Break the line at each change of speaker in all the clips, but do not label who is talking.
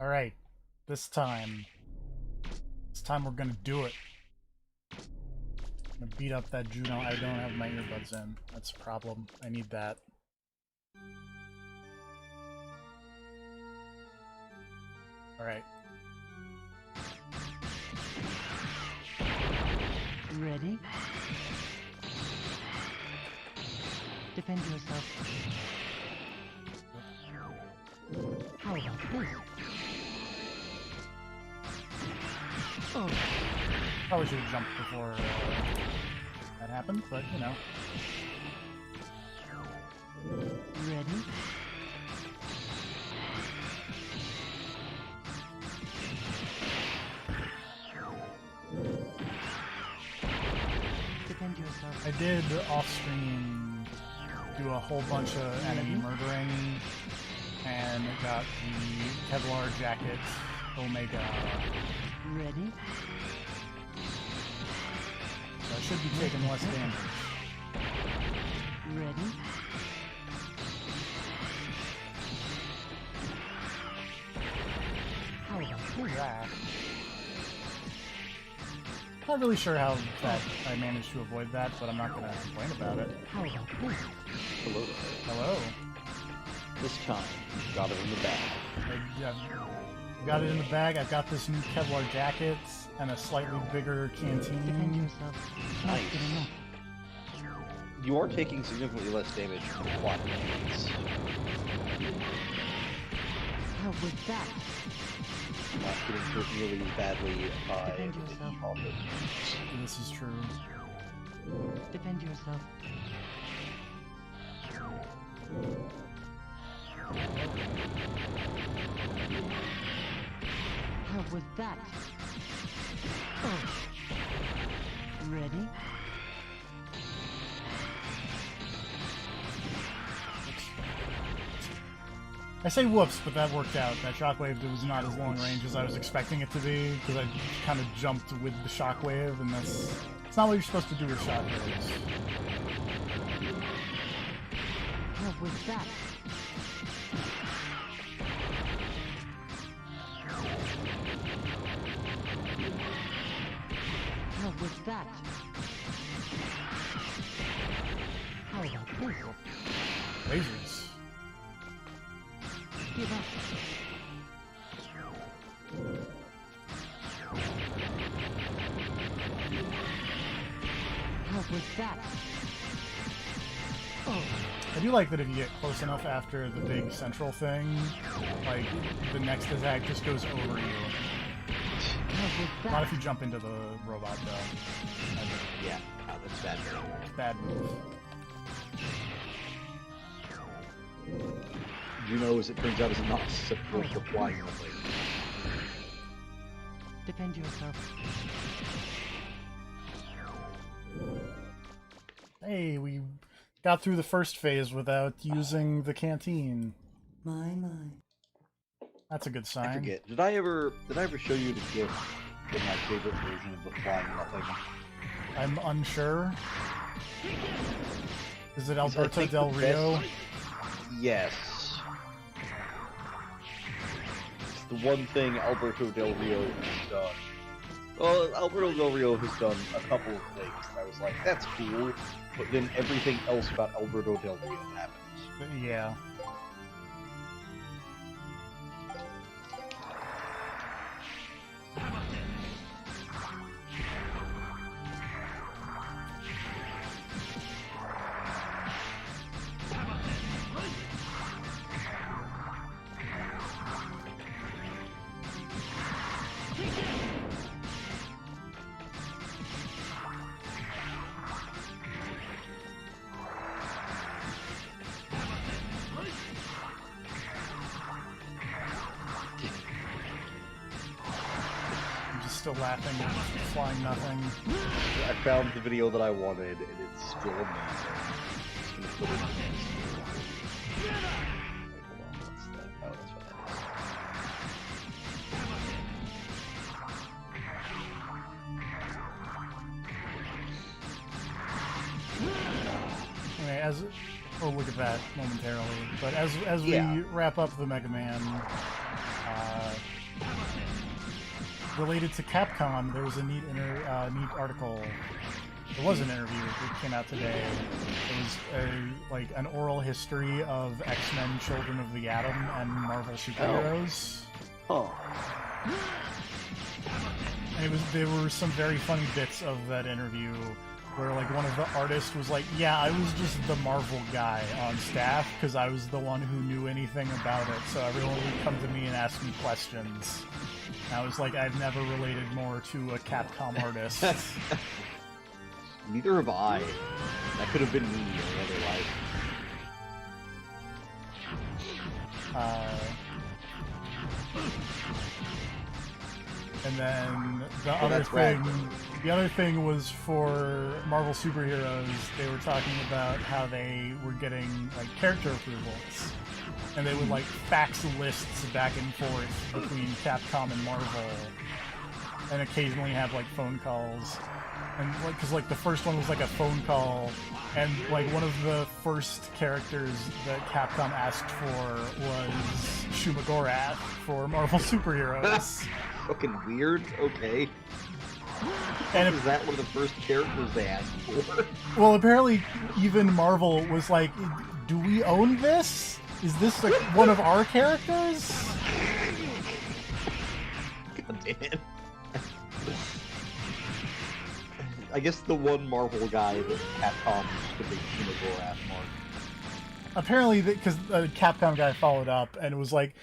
Alright, this time we're gonna do it. I'm gonna beat up that Juno. I don't have my earbuds in. That's a problem. I need that. Alright.
Ready? Defend yourself. How about this? Oh.
Probably should have jumped before that happened, but you know.
Ready? Defend yourself.
I did off-screen do a whole bunch of enemy murdering and got the Kevlar jacket Omega.
Ready?
So I should be taking less damage.
Ready? How about this?
Yeah. Not really sure how that I managed to avoid that, but I'm not gonna complain about it.
How about this?
Hello there.
Hello.
This time, got it in the bag.
I've got it in the bag. I've got this new Kevlar jacket and a slightly bigger
Defend
canteen.
yourself. Not
Nice.
good enough.
You are taking significantly less damage from quad enemies.
How was that?
Not getting hurt nearly as badly by
Defend
the
yourself.
default.
This is true.
Defend yourself. How was that? Oh. Ready?
I say whoops, but that worked out. That shockwave was not as long range as I was expecting it to be, because I kind of jumped with the shockwave, and it's not what you're supposed to do with shockwaves.
How was that? How was that? How about this?
Lasers.
Give up. How was that? Oh.
I do like that if you get close enough after the big central thing, like, the next attack just goes over you.
How was
Not
that?
if you jump into the robot, though.
Yeah, that's bad.
Bad move.
Juno, as it turns out, is not susceptible to flying away.
Defend yourself.
Hey, we got through the first phase without using the canteen.
My.
That's a good sign.
I forget. Did I ever show you the gift of my favorite version of the flying nothing?
I'm unsure. Is it
I
Alberto
think
Del
the
Rio?
best- Yes. It's the one thing Alberto Del Rio has done. Well, Alberto Del Rio has done a couple of things. And I was like, that's cool. But then everything else about Alberto Del Rio happens.
Yeah. I'm just still laughing at flying nothing.
I found the video that I wanted, and it's still amazing. Just gonna put it in the next video. Wait, hold on, what's that? Oh, that's what that is.
Anyway, as we'll look at that momentarily. But as we
Yeah.
wrap up the Mega Man Related to Capcom, there was a neat neat article. There was an interview that came out today. It was an oral history of X-Men: Children of the Atom and Marvel superheroes.
Oh.
And there were some very funny bits of that interview where like one of the artists was like, yeah, I was just the Marvel guy on staff because I was the one who knew anything about it, so everyone would come to me and ask me questions. And I was like, I've never related more to a Capcom artist.
Neither have I. That could have been me in another life.
And then the other thing was for Marvel superheroes, they were talking about how they were getting like character approvals, and they would like fax lists back and forth between Capcom and Marvel, and occasionally have like phone calls, and like because like the first one was like a phone call, and like one of the first characters that Capcom asked for was Shumagorath for Marvel superheroes.
Fucking weird. Okay.
And
is that one of the first characters they asked for?
Well, apparently, even Marvel was like, "Do we own this? Is this like one of our characters?"
God damn it. I guess the one Marvel guy that Capcom used to be Shumagorath Mark.
Apparently, because a Capcom guy followed up and was like,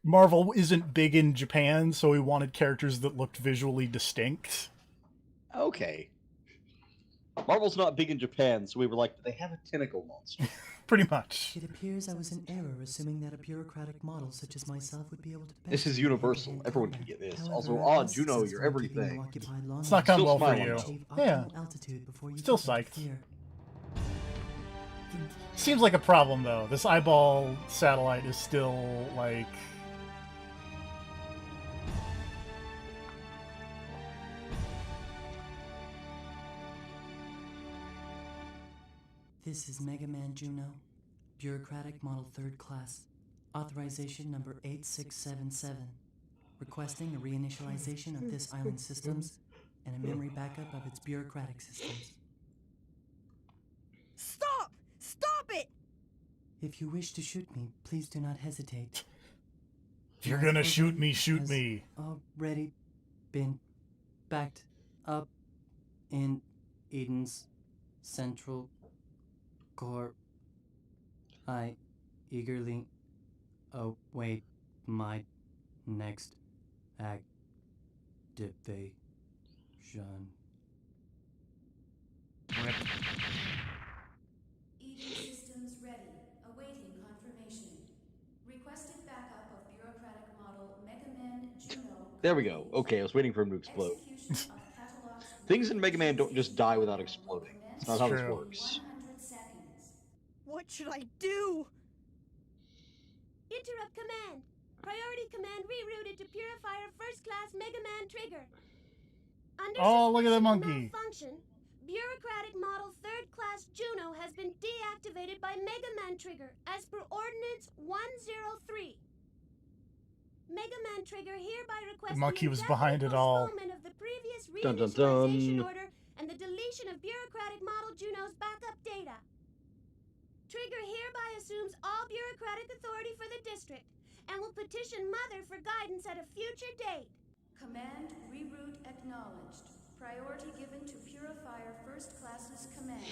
Marvel isn't big in Japan, so we wanted characters that looked visually distinct.
Okay. Marvel's not big in Japan, so we were like, do they have a tentacle monster?
Pretty much.
It appears I was in error assuming that a bureaucratic model such as myself would be able to...
This is universal. Everyone can get this. Also, Juno, you're everything.
It's not gone well for you. Yeah. Still psyched. Seems like a problem, though. This eyeball satellite is still, like...
This is Mega Man Juno, Bureaucratic Model 3rd Class, Authorization number 8677. Requesting a reinitialization of this island's systems and a memory backup of its bureaucratic systems.
Stop! Stop it!
If you wish to shoot me, please do not hesitate.
If you're gonna shoot me, shoot me.
Already been backed up in Eden's central core. I eagerly await my next activation.
Rip.
Eden systems ready. Awaiting confirmation. Requested backup of bureaucratic model Mega Man Juno.
There we go. Okay, I was waiting for him to explode. Things in Mega Man don't just die without exploding. That's not how this works.
100 seconds.
What should I do?
Interrupt command. Priority command rerouted to Purifier First Class Mega Man Trigger. Under
Oh, look at the
suspicion of
monkey.
malfunction, Bureaucratic Model 3rd Class Juno has been deactivated by Mega Man Trigger as per Ordinance 103. Mega Man Trigger hereby requests
The monkey was
indefinite
behind it all.
postponement of the previous
Dun, dun,
reinitialization
dun.
order and the deletion of Bureaucratic Model Juno's backup data. Trigger hereby assumes all bureaucratic authority for the district and will petition Mother for guidance at a future date.
Command reroute acknowledged. Priority given to Purifier First Class's command.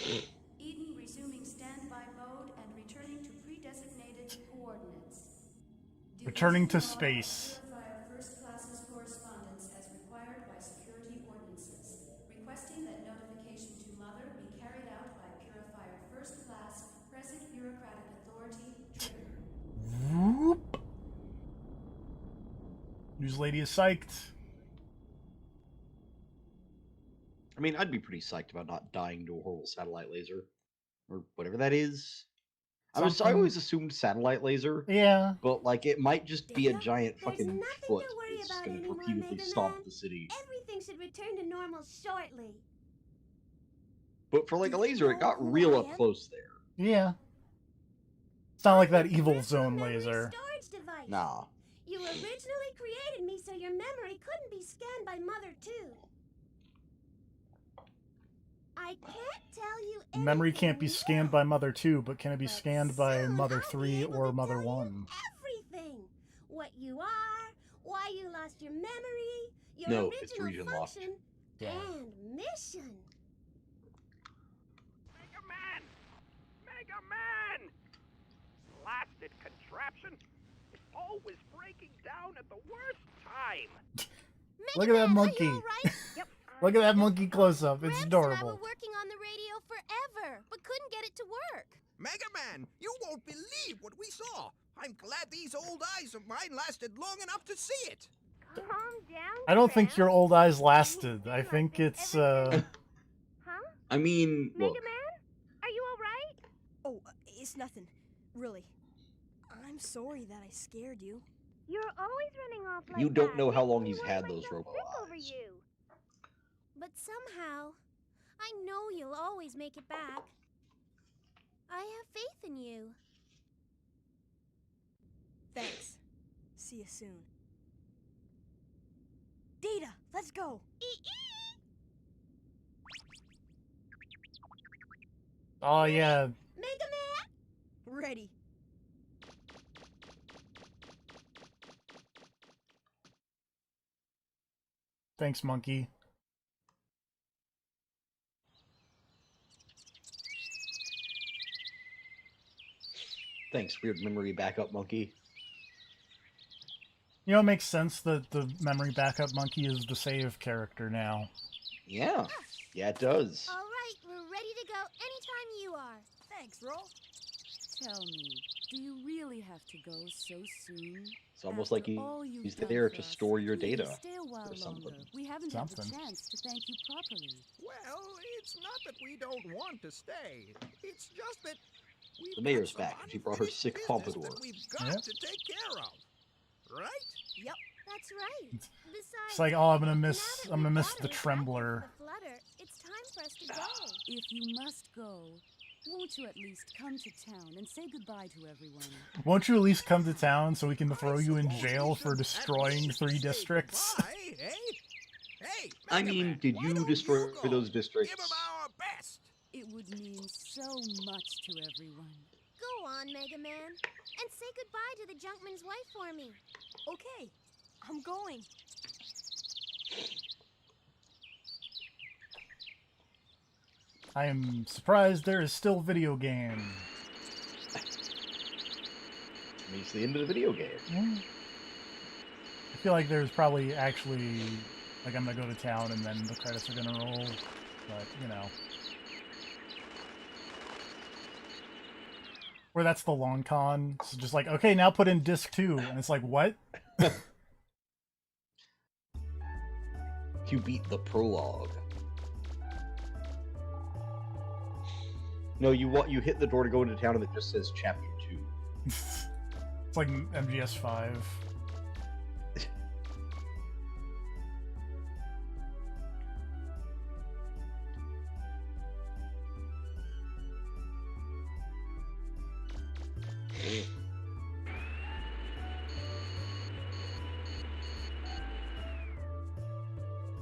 Eden resuming standby mode and returning to pre-designated coordinates.
Returning to space.
Purifier First Class's correspondence as required by security ordinances. Requesting that notification to Mother be carried out by Purifier First Class, present bureaucratic authority, trigger.
Whoop. News lady is psyched.
I mean, I'd be pretty psyched about not dying to a horrible satellite laser. Or whatever that is. I always assumed satellite laser.
Yeah.
But, like, it might just be a giant
There's
fucking
nothing to
foot
worry
that's
about
going to
anymore,
repeatedly
Mega
stomp
Man.
the city.
Everything should return to normal shortly.
But for, like, a laser, it got real up close there.
Yeah. It's not like that
Peripheral
evil zone
memory
laser.
storage device.
Nah.
You originally created me so your memory couldn't be scanned by Mother 2. I can't tell you anything.
Memory can't be scanned by Mother 2, but can it be
But
scanned by
soon
Mother
I'll
3
be able
or
to
Mother
tell you
1?
everything. What you are, why you lost your memory, your
No, it's
original
region locked.
function,
Yeah.
and mission.
Mega Man! Mega Man! Blasted contraption! It's always breaking down at the worst time.
Look at that
Man,
monkey.
Are you all right? Yep.
Look at that monkey close up. It's
Rex
adorable.
and I were working on the radio forever, but couldn't get it to work.
Mega Man, you won't believe what we saw. I'm glad these old eyes of mine lasted long enough to see it.
Calm down.
I don't think
Rex.
your old eyes lasted. I think it's,
Huh?
I mean, look,
Mega Man? Are you all right?
Oh, it's nothing. Really. I'm sorry that I scared you.
You're always running off like
you don't
that.
know how
Makes
long
me
he's
worry
had those
myself
robo
sick over
eyes.
you. But somehow, I know you'll always make it back. I have faith in you.
Thanks. See you soon. Data, let's go.
oh yeah,
Mega Man?
Ready.
thanks, monkey.
Thanks, weird memory backup monkey.
You know, it makes sense that the memory backup monkey is the save character now.
Yeah, yeah, it does.
All right, we're ready to go anytime you are.
Thanks, Roll.
Tell me, do you really have to go so soon?
It's almost like
After all you've
he's
done
there
for
to
us,
store your
please
data
stay a while
or something.
longer. We haven't had the
Something.
chance to thank you properly.
Well, it's not that we don't want to stay. It's just that we've
The mayor's
got some
back, and she brought her
unfinished
sick
business
pompadour.
that we've got
Yep.
to take care of. Right?
Yep.
That's right. Besides,
It's like, oh, I'm gonna
now
miss
that
I'm gonna
we've
miss
got
the
her back
trembler.
into the flutter, it's time for us to go.
If you must go, won't you at least come to town and say goodbye to everyone?
Won't you at least come to town so we can throw
I
you in
suppose we
jail
should
for
at
destroying
least
3
say
districts?
goodbye, eh? Hey,
I
Mega
mean,
Man,
did
why
you
don't
destroy
go?
those
Give 'em
districts?
our best.
It would mean so much to everyone.
Go on, Mega Man, and say goodbye to the Junkman's wife for me.
Okay. I'm going.
I am surprised there is still video game.
I mean, it's the end of the video game.
I feel like there's probably actually, like, I'm gonna go to town and then the credits are gonna roll, but, you know. Or that's the long con. It's just like, okay, now put in disc 2, and it's like, what?
You beat the prologue. No, you hit the door to go into town and it just says Chapter 2.
It's like MGS 5.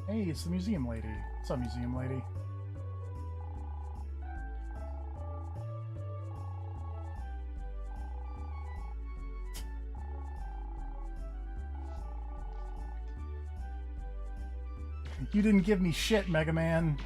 Hey, it's the museum lady. What's up, museum lady? You didn't give me shit, Mega Man.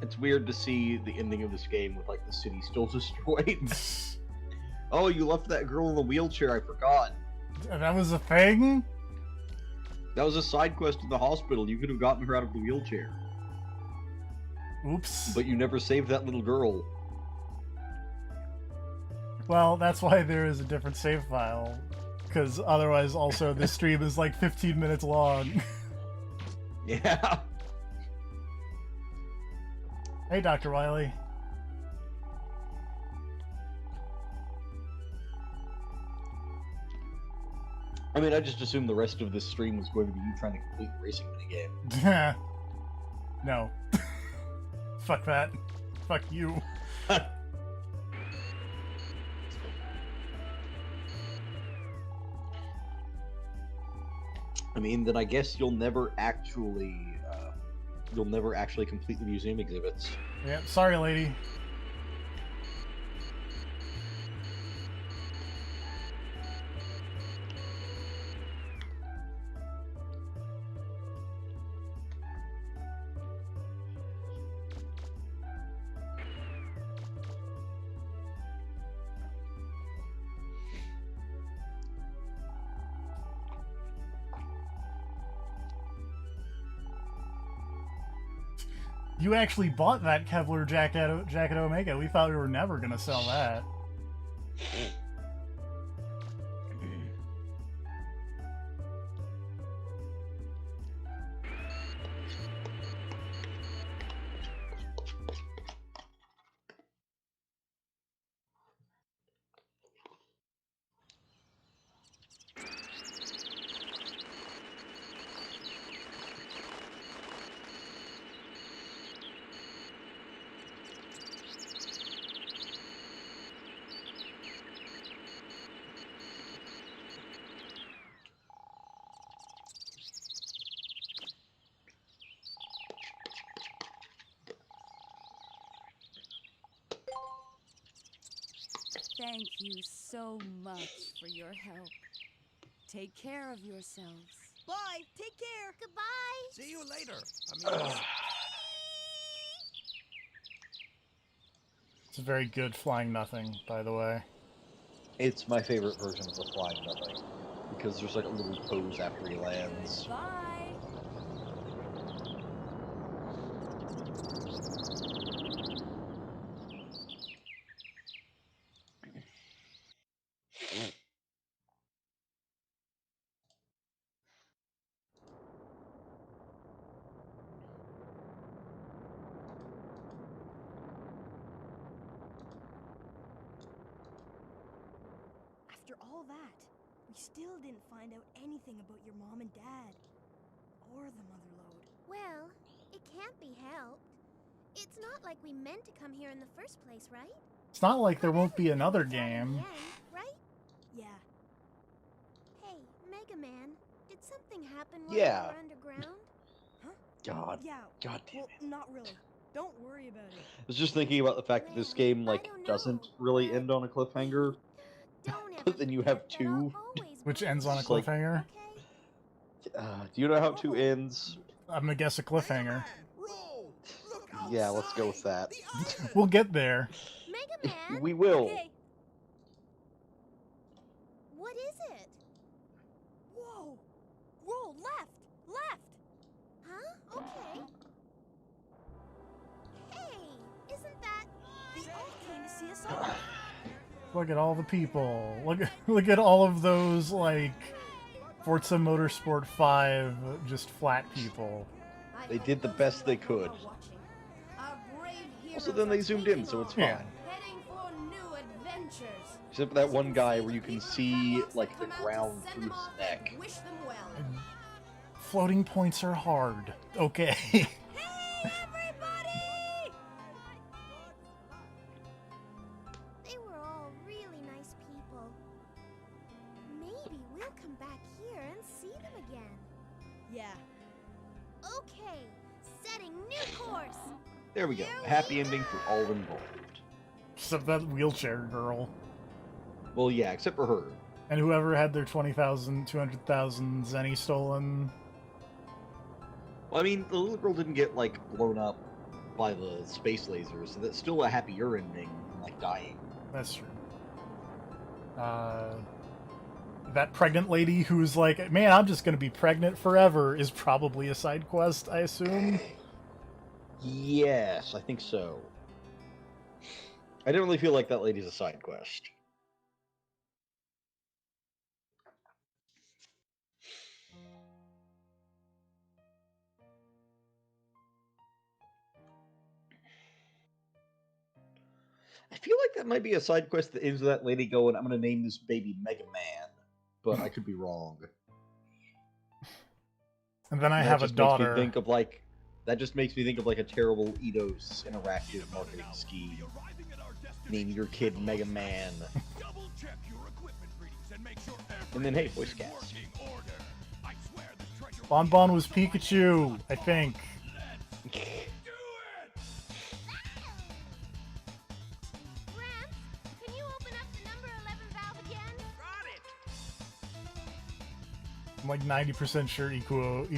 It's weird to see the ending of this game with, like, the city still destroyed. Oh, you left that girl in the wheelchair, I forgot.
That was a thing?
That was a side quest in the hospital. You could have gotten her out of the wheelchair.
Oops.
But you never saved that little girl.
Well, that's why there is a different save file. Because otherwise, also, this stream is like 15 minutes long.
Yeah.
Hey, Dr. Wiley.
I mean, I just assumed the rest of this stream was going to be you trying to complete the racing minigame.
No. Fuck that. Fuck you.
I mean, then I guess you'll never actually complete the museum exhibits.
Yeah, sorry, lady. You actually bought that Kevlar jacket Omega. We thought we were never gonna sell that.
Thank you so much for your help. Take care of yourselves.
Bye. Take care.
Goodbye.
See you later. I mean,
It's a very good flying nothing, by the way.
It's my favorite version of the flying nothing, because there's like a little pose after he lands.
Bye.
After all that, we still didn't find out anything about your mom and dad. Or the mother lode.
Well, it can't be helped. It's not like we meant to come here in the first place, right?
It's not like there won't be
Everything
another
worked out in the
game.
end, right?
Yeah.
Hey, Mega Man, did something happen while
Yeah.
we were underground?
God.
Yeah.
God damn
Well,
it.
not really. Don't worry about it.
I was just thinking about the fact that this
Well,
game,
I
like,
don't know,
doesn't really
but
end on a cliffhanger,
don't ever
but then you have
forget that I'll
two.
always
Which
believe
ends on a
you,
It's like-
cliffhanger.
Okay?
Do you know how
Oh.
2 ends?
I'm gonna guess a
Mega
cliffhanger.
Man, roll! Look outside!
Yeah, let's go with that.
The island!
We'll get there.
Mega Man?
We will.
Okay.
What is it?
Whoa! Roll left! Left!
Huh? Okay. Hey, isn't that...
They all came to see us off.
Look at all the people. Look at all of those, like, Forza Motorsport 5 just flat people.
They did the best they could. Also, then they zoomed in, so it's fine.
Yeah.
Heading for new adventures.
Except for that one guy where you can see, like, the ground through his neck.
Wish them well.
Floating points are hard. Okay.
Hey, everybody! They were all really nice people. Maybe we'll come back here and see them again.
Yeah.
Okay, setting new course.
There we go. A happy ending for all involved.
Except that wheelchair girl.
Well, yeah, except for her.
And whoever had their 20,000, 200,000 zenny stolen.
Well, I mean, the little girl didn't get, like, blown up by the space lasers, so that's still a happier ending than, like, dying.
That's true. That pregnant lady who's like, man, I'm just gonna be pregnant forever, is probably a side quest, I assume.
Yes, I think so. I didn't really feel like that lady's a side quest. I feel like that might be a side quest that ends with that lady going, I'm gonna name this baby Mega Man. but I could be wrong.
And then I
And
have a
Makes me
daughter.
think of like that just makes me think of like a terrible Eidos interactive marketing scheme. Name your kid Mega Man. And then hey, voice cast.
Bon Bon was Pikachu, I think.
Gramps, can you open up the number 11 valve again?
Got it!
I'm like 90% sure Ikue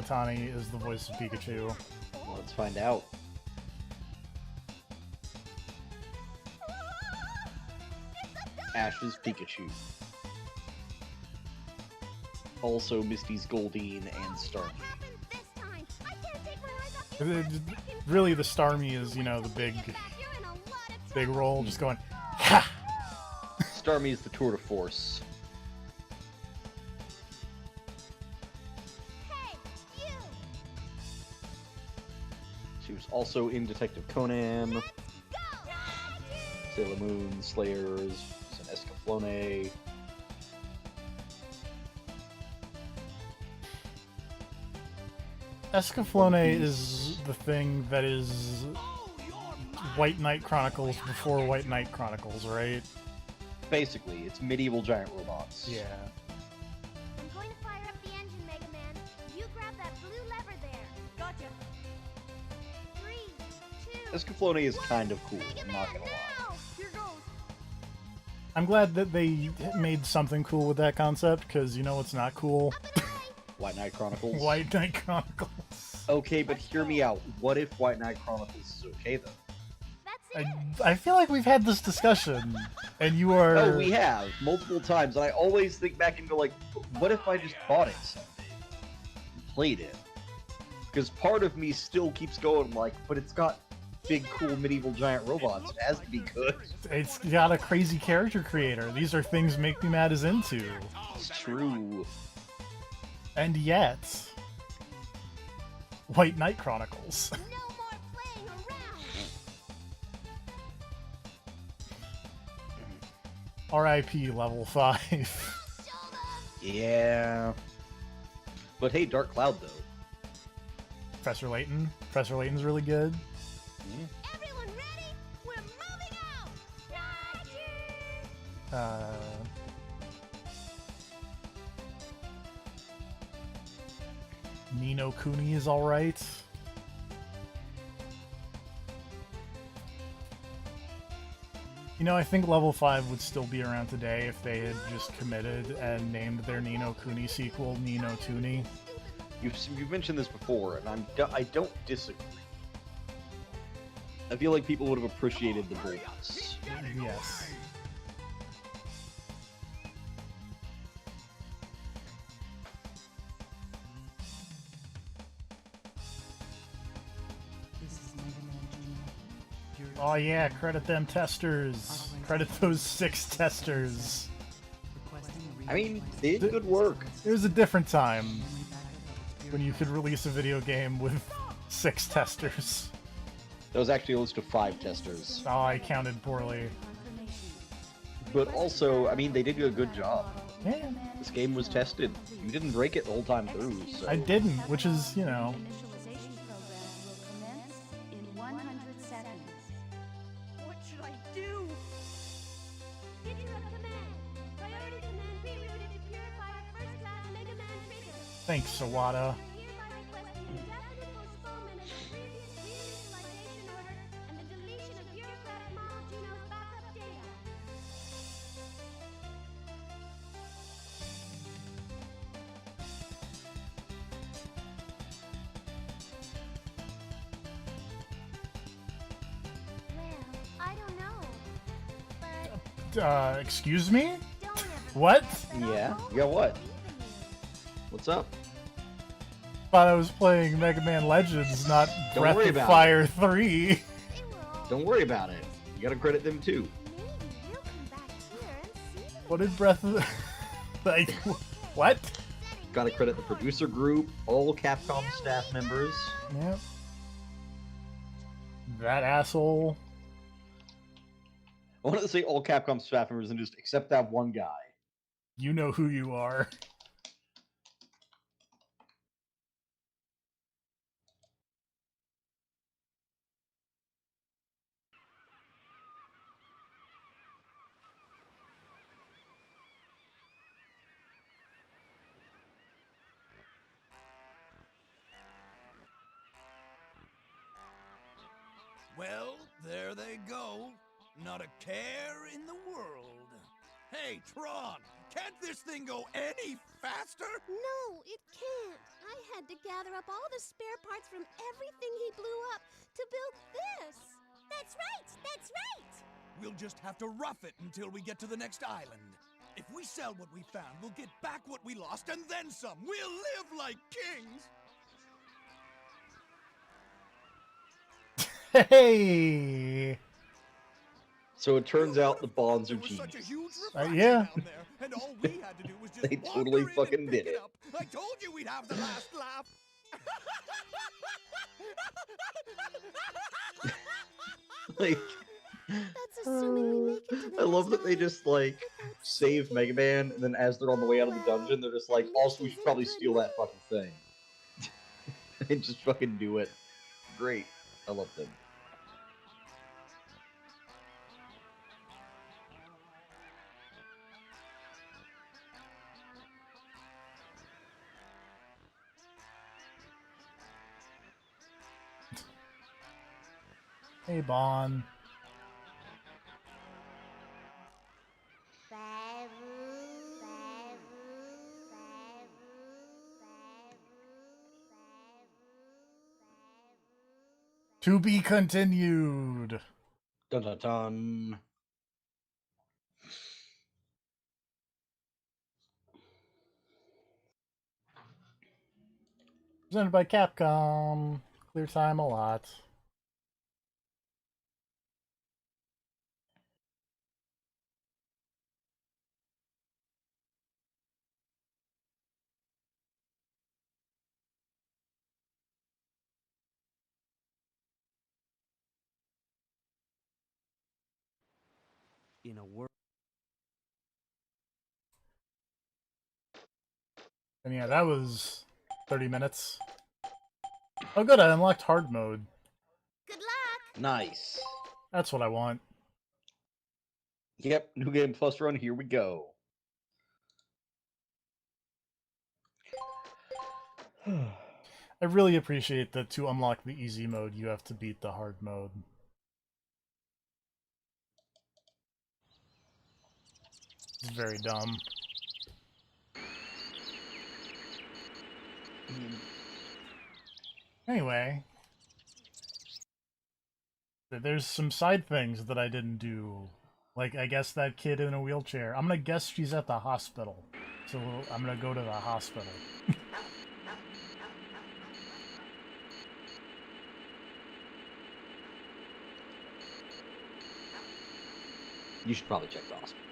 Otani is the voice of Pikachu.
Let's find out. Ash's Pikachu. Also Misty's Goldeen and Starmie.
This time, I can't take my eyes off you.
Really, the Starmie is, you know, the big
You're in a lot of
big role, just going, ha!
Starmie is the tour de force.
Hey, you!
She was also in Detective Conan,
Go!
Sailor Moon, Slayers, and Escaflowne.
Escaflowne is the thing that is White Knight Chronicles before White Knight Chronicles, right?
Basically, it's medieval giant robots.
Yeah.
I'm going to fire up the engine, Mega Man. You grab that blue lever there. Gotcha. 3, 2,
Escaflowne is kind of cool, I'm not gonna lie.
now! Here goes.
I'm glad that they made something cool with that concept, because you know what's not cool?
White Knight Chronicles.
White Knight Chronicles.
Okay, but hear me out. What if White Knight Chronicles is okay, though?
That's it.
I feel like we've had this discussion, and you are...
Oh, we have, multiple times, and I always think back and go like, what if I just bought it someday? And played it? Because part of me still keeps going like, but it's got big, cool medieval giant robots. It has to be good.
It's got a crazy character creator. These are things Make Me Mad is into.
It's true.
And yet... White Knight Chronicles.
No more playing around.
R.I.P. level 5.
Yeah. But hey, Dark Cloud, though.
Professor Layton. Professor Layton's really good.
Everyone ready? We're moving out.
Uh... Nino Kuni is alright. You know, I think level 5 would still be around today if they had just committed and named their Nino Kuni sequel Nino Tuni.
You've mentioned this before, and I don't disagree. I feel like people would have appreciated the boldness.
Yes.
This is Mega Man Juno.
Oh yeah, credit them testers. Credit those 6 testers.
I mean, they did good work.
It was a different time when you could release a video game with 6 testers.
That was actually a list of 5 testers.
Oh, I counted poorly.
But also, I mean, they did a good job.
Yeah.
This game was tested. You didn't break it the whole time through, so...
I didn't, which is, you know...
Initialization program will commence in 100 seconds.
What should I do?
Interrupt command. Priority command rerouted to purify first class Mega Man trigger.
Thanks, Sawada.
Hereby requesting indefinite postponement of the previous reinitialization order and the deletion of bureaucratic model Juno's backup data. Well, I don't know. But
Excuse me?
don't ever
What?
Yeah? You got what? What's up?
Thought I was playing Mega Man Legends, not
Don't
Breath
worry
of
about
Fire 3.
they were all
Don't worry about it. You gotta credit them too.
maybe we'll come back here and see them.
What did Breath of... like, what?
Gotta credit the producer group, all Capcom staff members.
Yep. That asshole.
I wanted to say all Capcom staff members and just except that one guy.
You know who you are.
Well, there they go. Not a care in the world. Hey, Tron, can't this thing go any faster?
No, it can't. I had to gather up all the spare parts from everything he blew up to build this. That's right! That's right!
We'll just have to rough it until we get to the next island. If we sell what we found, we'll get back what we lost and then some. We'll live like kings!
Hey!
So it turns out the bonds are
There was such a
genius.
huge refraction
Yeah.
down there, and all we had to do was just
They
wander
totally
in and
fucking
pick
did it.
up. I told you we'd have the last laugh.
Like,
That's assuming we make it to the
I love
next
that they
island
just like
without
save
sinking.
Mega Man, and then as they're on the way out of the dungeon, they're just like, also we should probably steal that fucking thing. And just fucking do it. Great. I love them.
Hey, Bon. To be continued.
Dun dun dun.
Presented by Capcom. Clear time a lot.
In a world.
And yeah, that was 30 minutes. Oh good, I unlocked hard mode.
Good luck!
Nice.
That's what I want.
Yep, New Game Plus run, here we go.
I really appreciate that to unlock the easy mode, you have to beat the hard mode. It's very dumb. Anyway, there's some side things that I didn't do. Like, I guess that kid in a wheelchair. I'm gonna guess she's at the hospital. So I'm gonna go to the hospital.
You should probably check the hospital.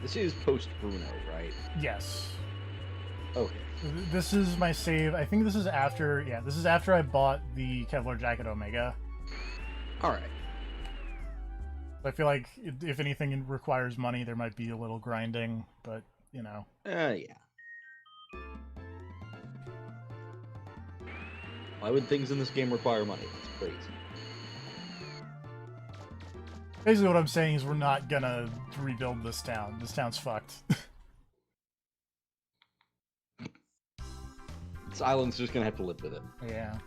This is post Bruno, right?
Yes.
Okay.
This is my save. I think this is after... Yeah, this is after I bought the Kevlar Jacket Omega.
Alright.
I feel like if anything requires money, there might be a little grinding, but, you know.
Yeah. Why would things in this game require money? That's crazy.
Basically what I'm saying is we're not gonna rebuild this town. This town's fucked.
This island's just gonna have to live with it.
Yeah.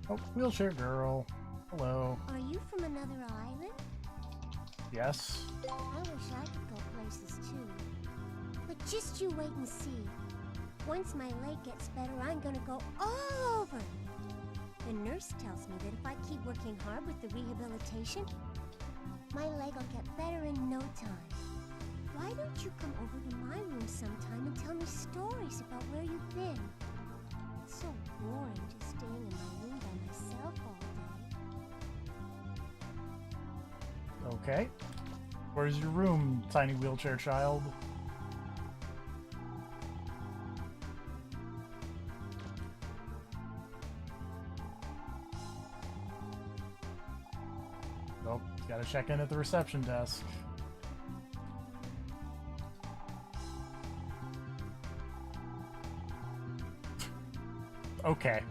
Oh, wheelchair girl. Hello.
Are you from another island?
Yes.
I wish I could go places too. But just you wait and see. Once my leg gets better, I'm gonna go all over. The nurse tells me that if I keep working hard with the rehabilitation, my leg will get better in no time. Why don't you come over to my room sometime and tell me stories about where you've been? It's so boring just staying in my room by myself all day.
Okay. Where's your room, tiny wheelchair child? Oh, gotta check in at the reception desk. Okay.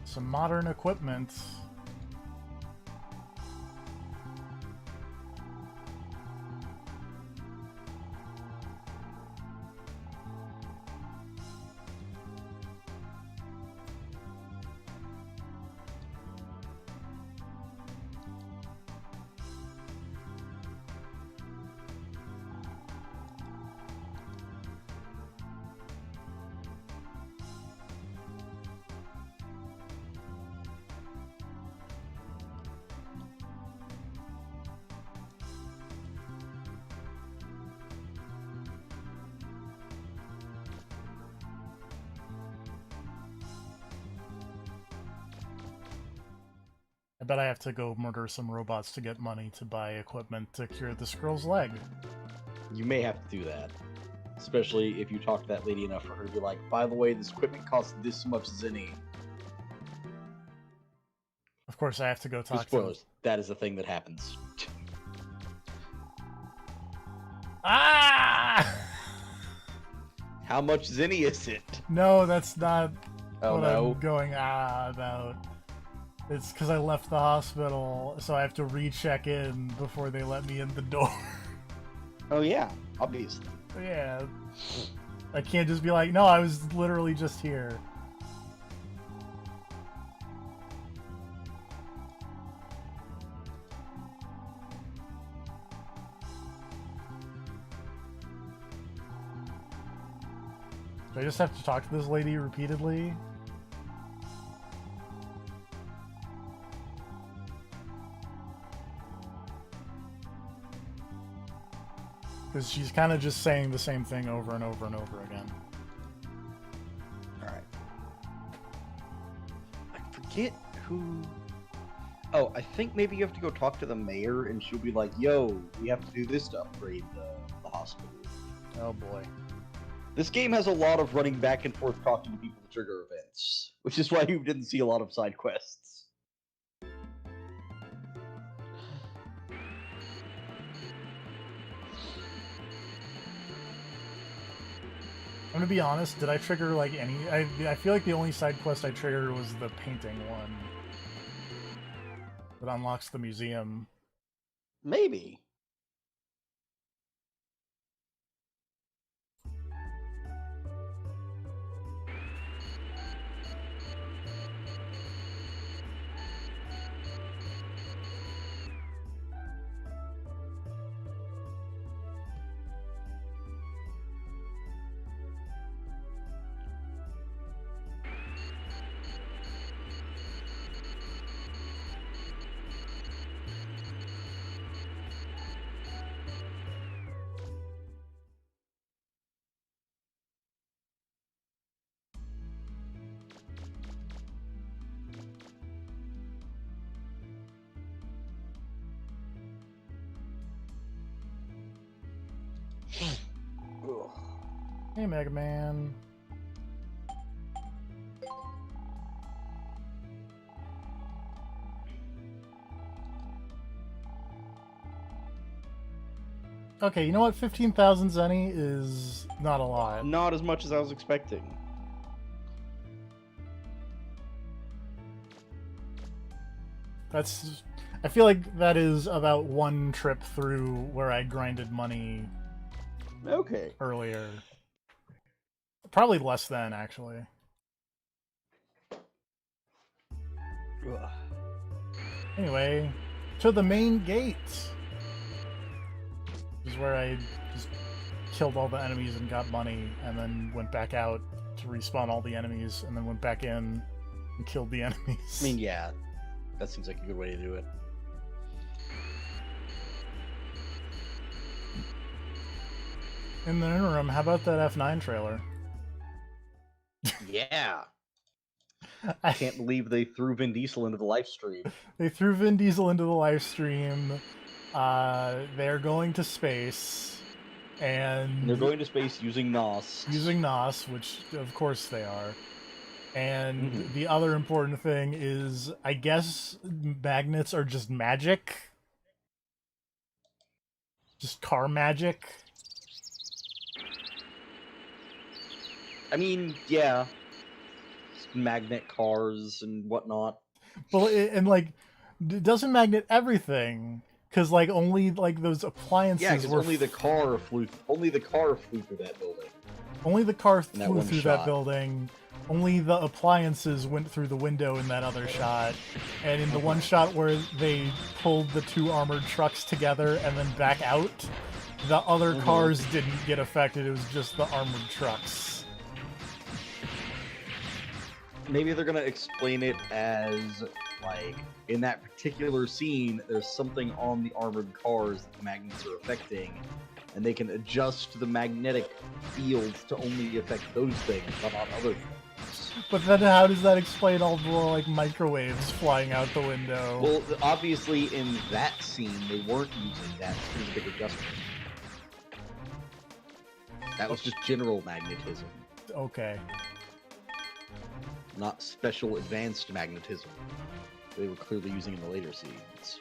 Some modern equipment. I bet I have to go murder some robots to get money to buy equipment to cure this girl's leg.
You may have to do that. Especially if you talk to that lady enough for her to be like, by the way, this equipment costs this much zenny.
Of course, I have to go talk to...
Spoilers, that is a thing that happens.
Ah!
How much zenny is it?
No, that's not
Oh,
what
no?
I'm going about. It's because I left the hospital, so I have to recheck in before they let me in the door.
Oh yeah, obviously.
Yeah. I can't just be like, no, I was literally just here. Do I just have to talk to this lady repeatedly? Because she's kind of just saying the same thing over and over and over again.
Alright. I forget who... Oh, I think maybe you have to go talk to the mayor and she'll be like, yo, we have to do this to upgrade the hospital.
Oh boy.
This game has a lot of running back and forth talking to people to trigger events, which is why you didn't see a lot of side quests.
I'm gonna be honest, did I trigger like any... I feel like the only side quest I triggered was the painting one. That unlocks the museum.
Maybe.
Hey, Mega Man. Okay, you know what? 15,000 zenny is not a lot.
Not as much as I was expecting.
That's... I feel like that is about one trip through where I grinded money
Okay.
earlier. Probably less than, actually.
Ugh.
Anyway, to the main gate. This is where I just killed all the enemies and got money, and then went back out to respawn all the enemies, and then went back in and killed the enemies.
I mean, yeah, that seems like a good way to do it.
In the interim, how about that F9 trailer?
Yeah. I can't believe they threw Vin Diesel into the live stream.
They threw Vin Diesel into the live stream. They're going to space, and
they're going to space using NOS.
Using NOS, which of course they are. And the other important thing is, I guess magnets are just magic. Just car magic.
I mean, yeah. Magnet cars and whatnot.
Well, and like, it doesn't magnet everything, because like only like those appliances.
Yeah, because
were
only the car flew through that building.
Only the car flew through
shot.
that building. Only the appliances went through the window in that other shot. And in the one shot where they pulled the two armored trucks together and then back out, the other cars didn't get affected. It was just the armored trucks.
Maybe they're gonna explain it as, like, in that particular scene, there's something on the armored cars that the magnets are affecting, and they can adjust the magnetic fields to only affect those things, but not other things.
But then how does that explain all the, like, microwaves flying out the window?
Well, obviously in that scene, they weren't using that specific adjustment. That was just general magnetism.
Okay.
Not special advanced magnetism. They were clearly using in the later scenes.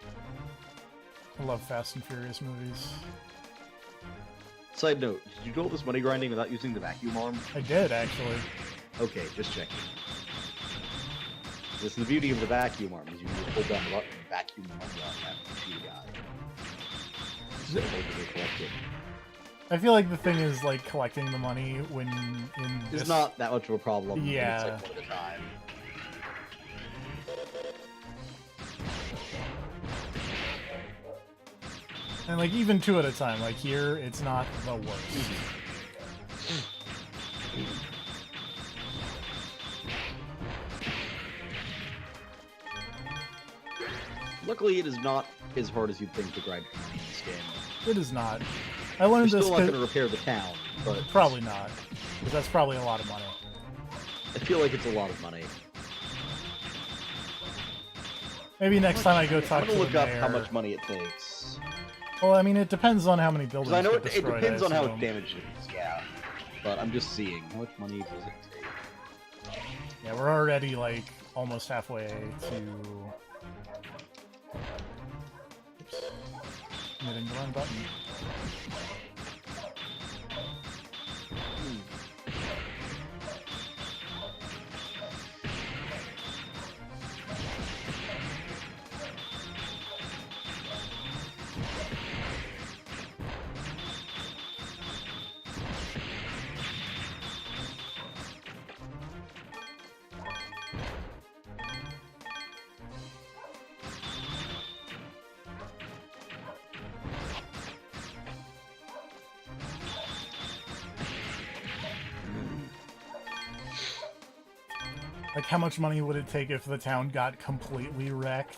I love Fast and Furious movies.
Side note, did you do all this money grinding without using the vacuum arm?
I did, actually.
Okay, just checking. This is the beauty of the vacuum arm, is you can just hold down the button and vacuum money on that computer guy. So they collect it.
I feel like the thing is, like, collecting the money when in this...
It's not that much of a problem.
Yeah.
It's like one at a time.
And, like, even two at a time. Like, here, it's not the worst.
Luckily, it is not as hard as you'd think to grind for money in this game.
It is not. I learned
You're
this
still not going to repair the town, but...
Probably not. Because that's probably a lot of money.
I feel like it's a lot of money.
Maybe next time I go talk to the mayor...
I'm going to look up how much money it takes.
Well, I mean, it depends on how many buildings
I know
get
it
destroyed,
depends on how
assume.
damaged it is, yeah. But I'm just seeing, how much money does it take?
Yeah, we're already, like, almost halfway to... Oops. I'm hitting the wrong button. Like, how much money would it take if the town got completely wrecked?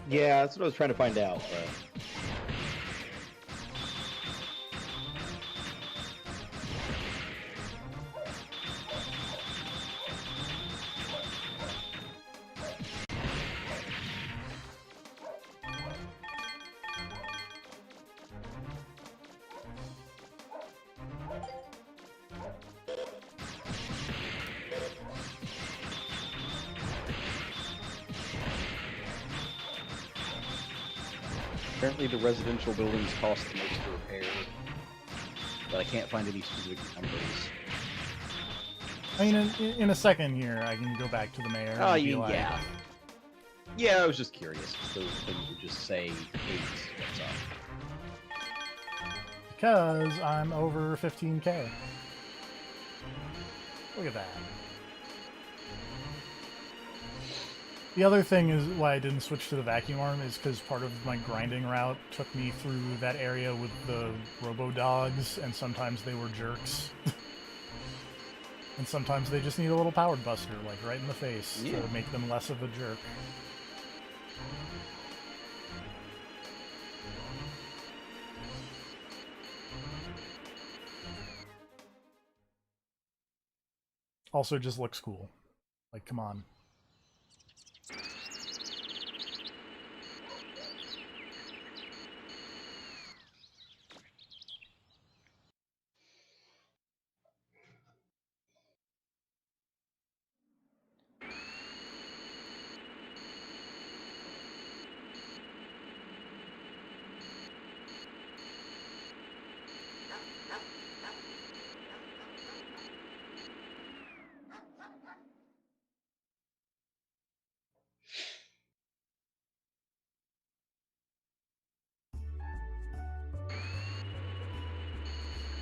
Yeah, that's what I was trying to find out, but... Apparently the residential buildings cost the most to repair, but I can't find any specific numbers.
I mean, in a second here, I can go back to the mayor
Oh,
and be like...
yeah. Yeah, I was just curious. Those things would just say, please, what's up?
Because I'm over 15k. Look at that. The other thing is why I didn't switch to the vacuum arm is because part of my grinding route took me through that area with the robo-dogs, and sometimes they were jerks. And sometimes they just need a little powered buster, like right in the face,
Yeah.
to make them less of a jerk. Also, just looks cool. Like, come on.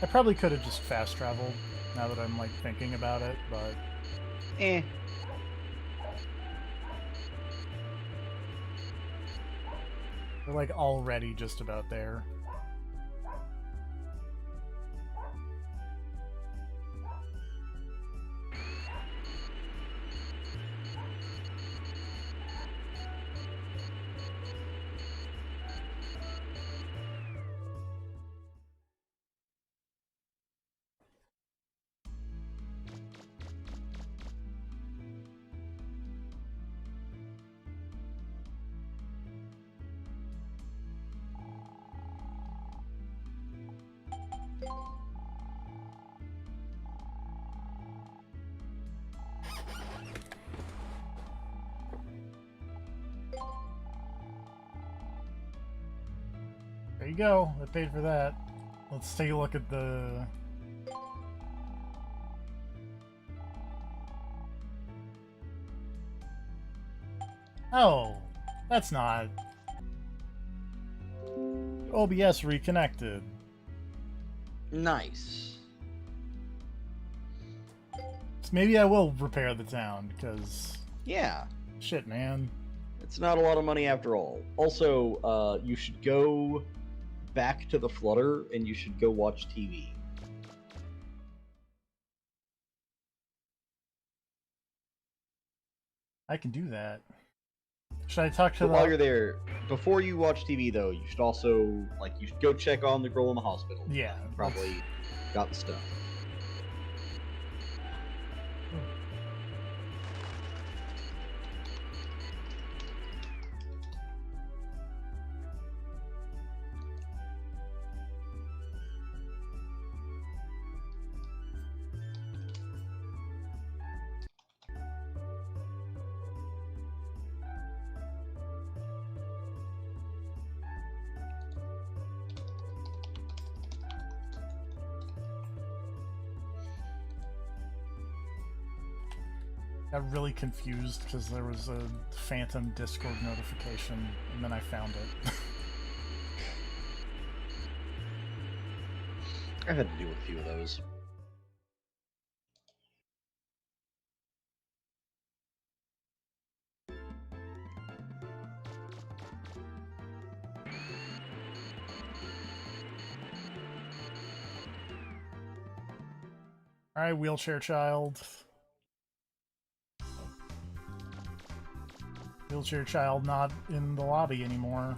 I probably could have just fast traveled, now that I'm, like, thinking about it, but...
Eh.
We're, like, already just about there. There you go. I paid for that. Let's take a look at the... Oh, that's not... OBS reconnected.
Nice.
So maybe I will repair the town, because...
Yeah.
Shit, man.
It's not a lot of money after all. Also, you should go back to the Flutter, and you should go watch TV.
I can do that. Should I talk to
But
the...
while you're there, before you watch TV, though, you should also, like, you should go check on the girl in the hospital.
Yeah.
Probably got the stuff.
Got really confused because there was a phantom Discord notification, and then I found it.
I've had to deal with a few of those.
Alright, wheelchair child. Wheelchair child not in the lobby anymore.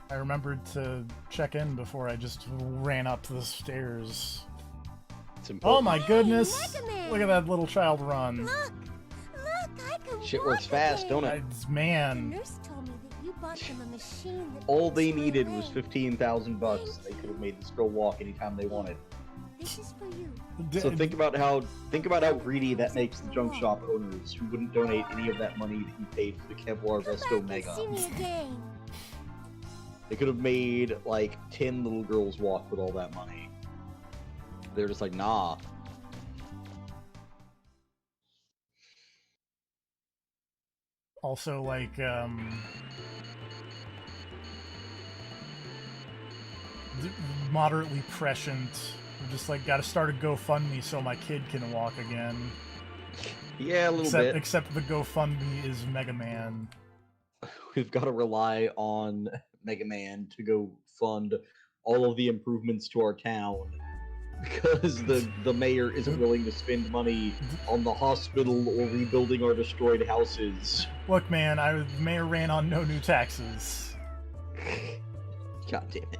I remembered to check in before I just ran up the stairs. Oh my goodness!
Mega
Look at that little child run.
Look, I can
Shit
walk
works fast, don't it?
The
Man.
nurse told me that you bought them a machine that
All they
pulls my
needed was
leg.
15,000 bucks. They could have made this girl walk anytime they wanted.
This is for you.
So think about how greedy that makes the junk shop owners who wouldn't donate any of that money that you paid for the Kevlar
Come
Resto
back
Mega.
and see me again.
They could have made like 10 little girls walk with all that money. They're just like, nah.
Also, like, moderately prescient. Just like, gotta start a GoFundMe so my kid can walk again.
Yeah, a little bit.
Except the GoFundMe is Mega Man.
We've got to rely on Mega Man to go fund all of the improvements to our town because the mayor isn't willing to spend money on the hospital or rebuilding our destroyed houses.
Look, man, the mayor ran on no new taxes.
God damn it.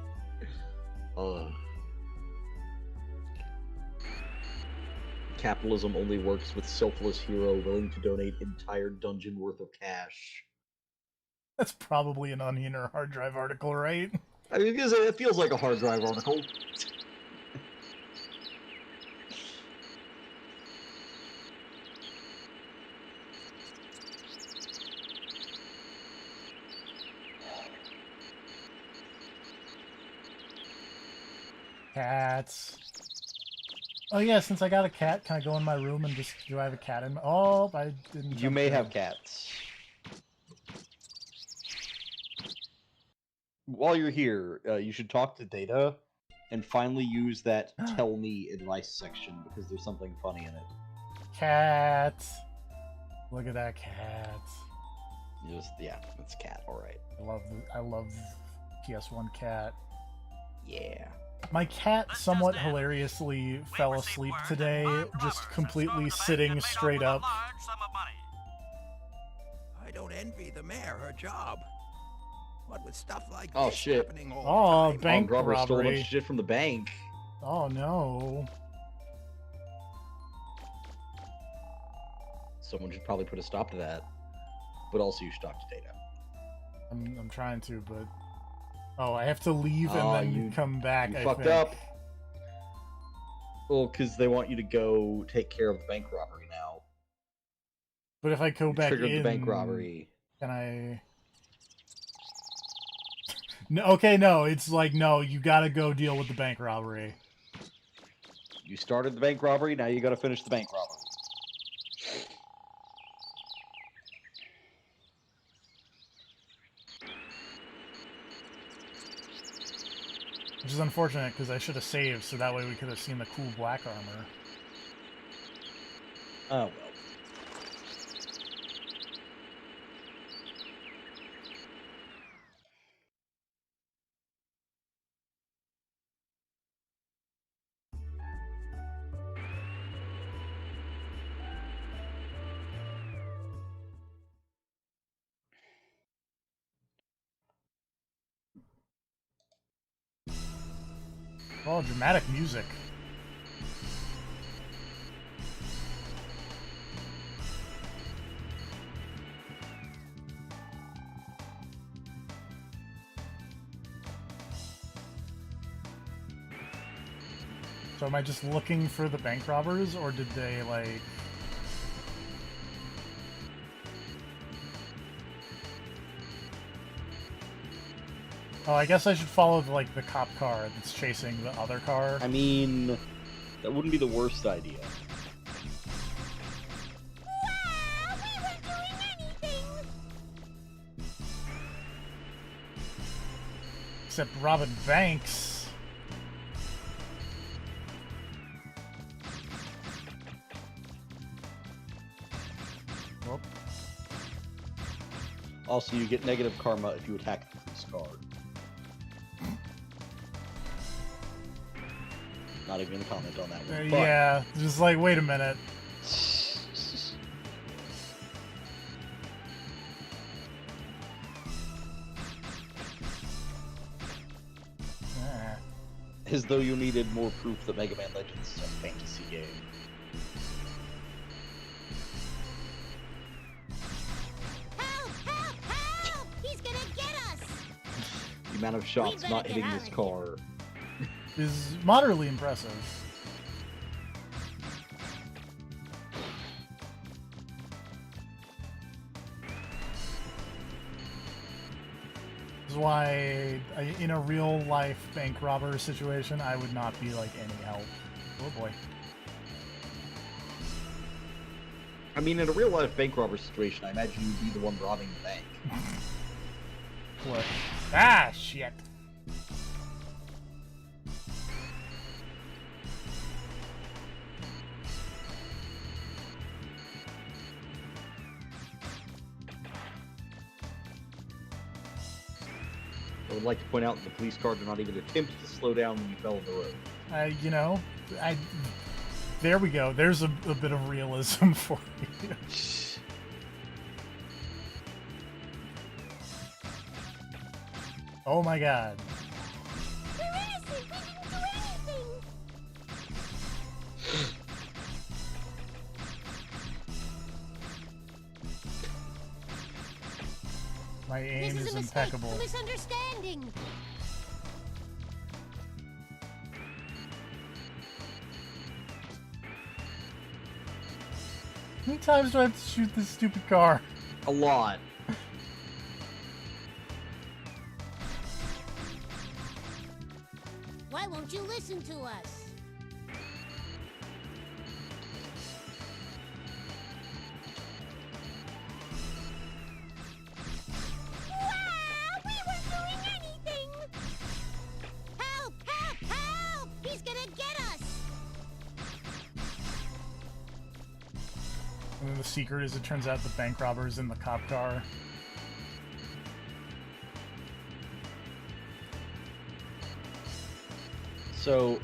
Capitalism only works with selfless hero willing to donate entire dungeon worth of cash.
That's probably an Onion or Hard Drive article, right?
I mean, because it feels like a hard drive article.
Cats. Oh yeah, since I got a cat, can I go in my room and just... Do I have a cat in my... Oh, I didn't...
You may have cats. While you're here, you should talk to Data and finally use that tell me advice section because there's something funny in it.
Cat. Look at that cat.
Yeah, it's cat, alright.
I love PS1 cat.
Yeah.
My cat somewhat hilariously fell asleep today, just completely sitting straight up.
I don't envy the mayor her job. What with stuff like
Oh
this
shit.
happening all the time?
Bank
robber stole a bunch
robbery.
of shit from the bank.
Oh no.
Someone should probably put a stop to that. But also you should talk to Data.
I'm trying to, but... Oh, I have to leave and then come back,
You
I
fucked
think.
up. Well, because they want you to go take care of the bank robbery now.
But if I go back
Triggered
in...
the bank robbery.
Can I... No, okay, no, it's like, no, you gotta go deal with the bank robbery.
You started the bank robbery, now you gotta finish the bank robbery.
Which is unfortunate, because I should have saved, so that way we could have seen the cool black armor.
Oh, well.
Oh, dramatic music. So am I just looking for the bank robbers, or did they, like... Oh, I guess I should follow, like, the cop car that's chasing the other car.
I mean, that wouldn't be the worst idea.
Wow, we weren't doing anything!
Except robbing banks. Whoop.
Also, you get negative karma if you attack the police car. Not even gonna comment on that one. But
Yeah, just like, wait a minute.
As though you needed more proof that Mega Man Legends is a fantasy game.
Help! Help! Help! He's gonna get us!
The amount of shots
better
not
get
hitting
out
this
of
car.
Is moderately impressive. This is why, in a real-life bank robber situation, I would not be, like, any help. Oh boy.
I mean, in a real-life bank robber situation, I imagine you'd be the one robbing the bank.
What? Ah, shit!
would like to point out that the police car did not even attempt to slow down when you fell in the road.
You know, there we go. There's a bit of realism for you. Oh my god.
We're innocent! We didn't do anything!
My aim
This
is
is a mistake,
impeccable.
a misunderstanding!
How many times do I have to shoot this stupid car?
A lot.
Why won't you listen to us? Wow! We weren't doing anything! Help! Help! Help! He's gonna get us!
And then the secret is, it turns out the bank robber's in the cop car.
So,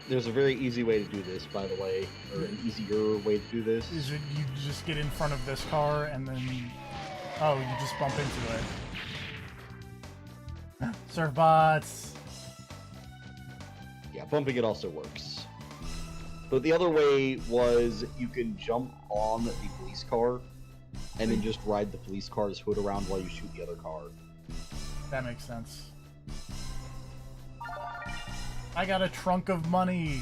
there's a very easy way to do this, by the way, or an easier way to do this.
Is it you just get in front of this car and then... Oh, you just bump into it. Surf bots!
Yeah, bumping it also works. But the other way was you can jump on the police car and then just ride the police car's hood around while you shoot the other car.
That makes sense. I got a trunk of money!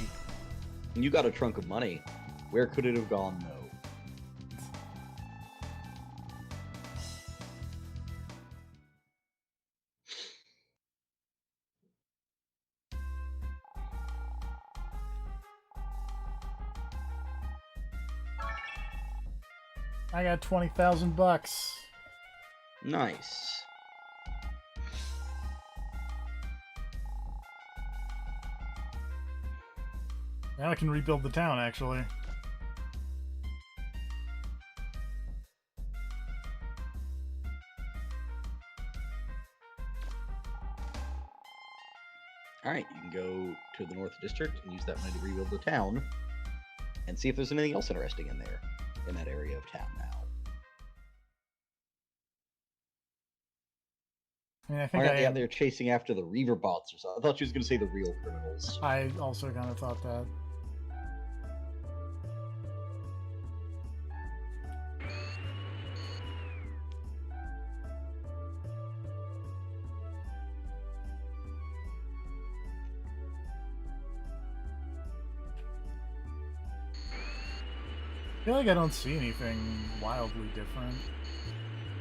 And you got a trunk of money. Where could it have gone, though?
I got 20,000 bucks.
Nice.
Now I can rebuild the town, actually.
Alright, you can go to the North District and use that money to rebuild the town. And see if there's anything else interesting in there, in that area of town now.
I mean, I think
Aren't they out there chasing after the Reaver bots or something? I thought she was going to say the real criminals.
I also kind of thought that. I feel like I don't see anything wildly different.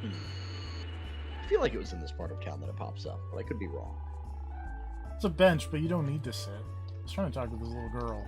I feel like it was in this part of town that it pops up, but I could be wrong.
It's a bench, but you don't need to sit. I was trying to talk to this little girl.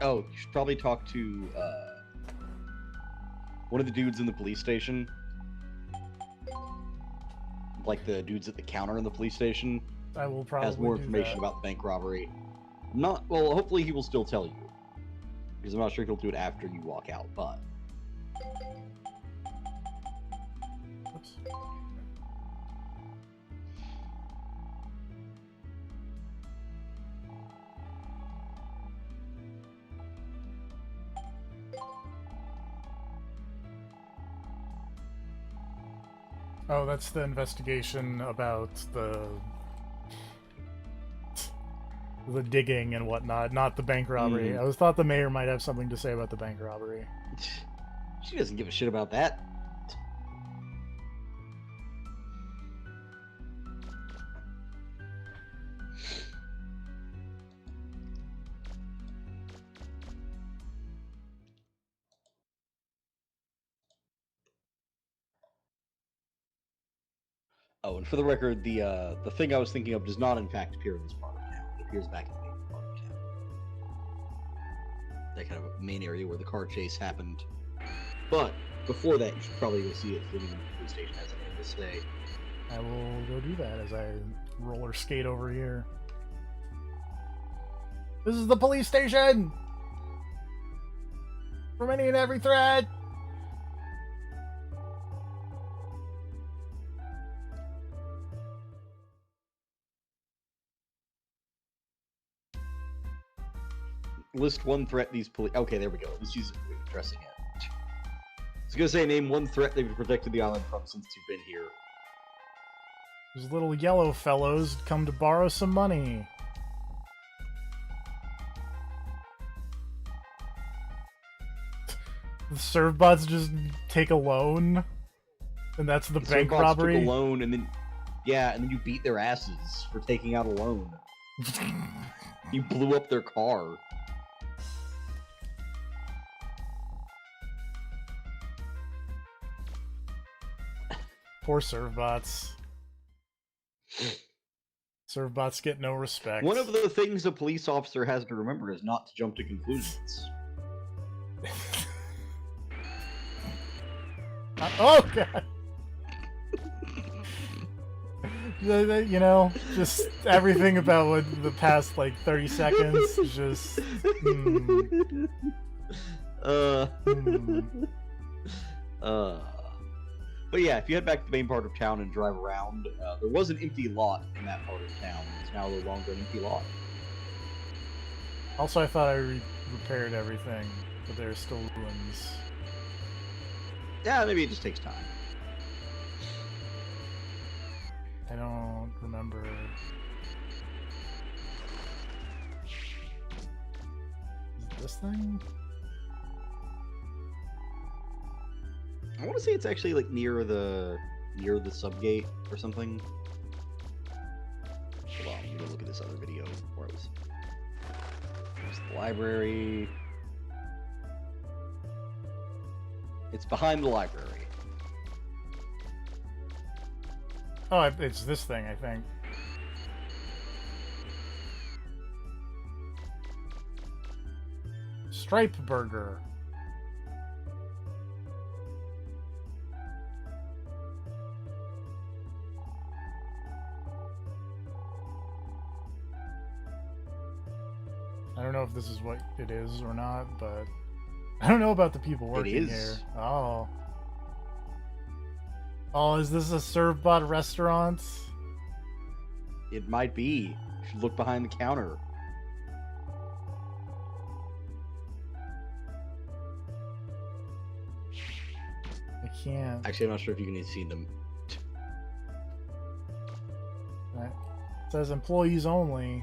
Oh, you should probably talk to one of the dudes in the police station. Like the dudes at the counter in the police station.
I will probably
has more
do
information
that.
about the bank robbery. Not well, hopefully he will still tell you. Because I'm not sure if he'll do it after you walk out, but
Oops. Oh, that's the investigation about the digging and whatnot, not the bank robbery. I thought the mayor might have something to say about the bank robbery.
She doesn't give a shit about that. Oh, and for the record, the thing I was thinking of does not in fact appear in this part of town. It appears back in the main part of town. That kind of main area where the car chase happened. But before that, you should probably go see it if the police station has anything to say.
I will go do that as I roller skate over here. This is the police station! From any and every threat!
List one threat these police... Okay, there we go. Let's use it addressing it. I was gonna say, name one threat they've protected the island from since you've been here.
Those little yellow fellows come to borrow some money. The servbots just take a loan, and that's the bank
Servbots
robbery.
took a loan, and then you beat their asses for taking out a loan. You blew up their car.
Poor servbots. Servbots get no respect.
One of the things a police officer has to remember is not to jump to conclusions.
Oh god! You know, just everything about what the past like 30 seconds is just.
But yeah, if you head back to the main part of town and drive around, there was an empty lot in that part of town. It's now no longer an empty lot.
Also, I thought I repaired everything, but there's still ruins.
Yeah, maybe it just takes time.
I don't remember. Is it this thing?
I want to say it's actually like near the subgate or something. Hold on, I'm gonna look at this other video where it was. There's the library. It's behind the library.
Oh, it's this thing, I think. Stripe Burger. I don't know if this is what it is or not, but I don't know about the people working here. Oh. Oh, is this a Servbot restaurant?
It might be. You should look behind the counter.
I can't.
Actually, I'm not sure if you can see them.
It says employees only.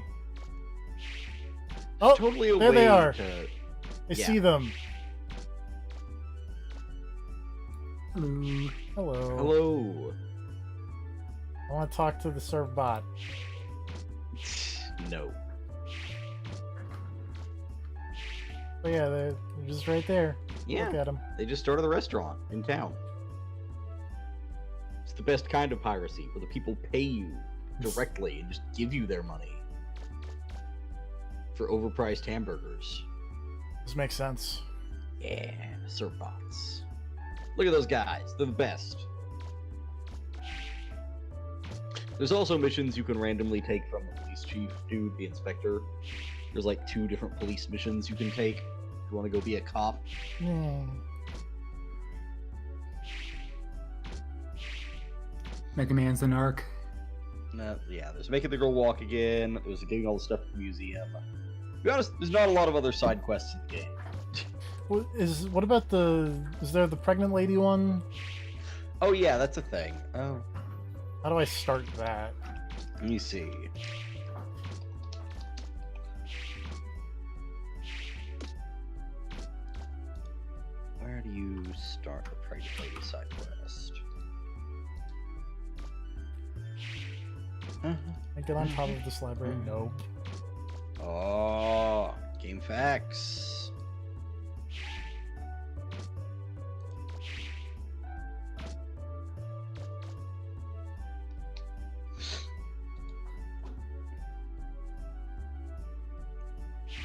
Oh,
totally a
there
way
they are. I
Yeah.
see them.
Hello.
Hello.
Hello.
I want to talk to the Servbot.
No.
Oh yeah, they're just right there.
Yeah.
Look at them.
They just started the restaurant in town. It's the best kind of piracy, where the people pay you directly and just give you their money for overpriced hamburgers.
This makes sense.
Yeah, Servbots. Look at those guys. They're the best. There's also missions you can randomly take from the police chief, dude, the inspector. There's like 2 different police missions you can take if you want to go be a cop.
Mega Man's an arc.
Yeah, there's making the girl walk again. There's getting all the stuff at the museum. To be honest, there's not a lot of other side quests in the game.
What about is there the pregnant lady one?
Oh yeah, that's a thing. Oh.
How do I start that?
Let me see. where do you start the Pregnant Lady side quest?
I get on top of this library? Nope.
Oh, game facts.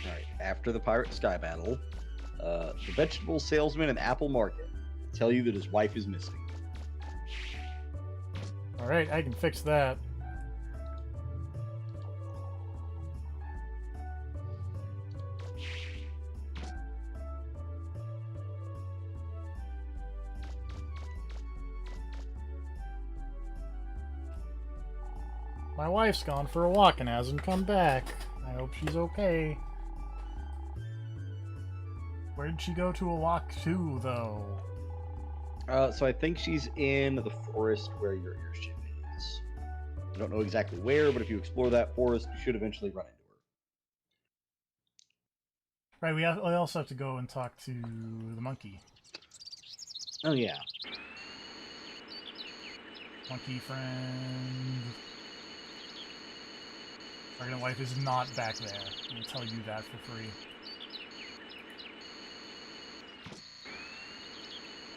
Alright, after the Pirate Sky Battle, the vegetable salesman in Apple Market tell you that his wife is missing.
Alright, I can fix that. My wife's gone for a walk and hasn't come back. I hope she's okay. Where did she go to a walk to, though?
So I think she's in the forest where your airship is. I don't know exactly where, but if you explore that forest, you should eventually run into her.
Right, we also have to go and talk to the monkey.
Oh, yeah.
Monkey friend. Pregnant wife is not back there. I'll tell you that for free.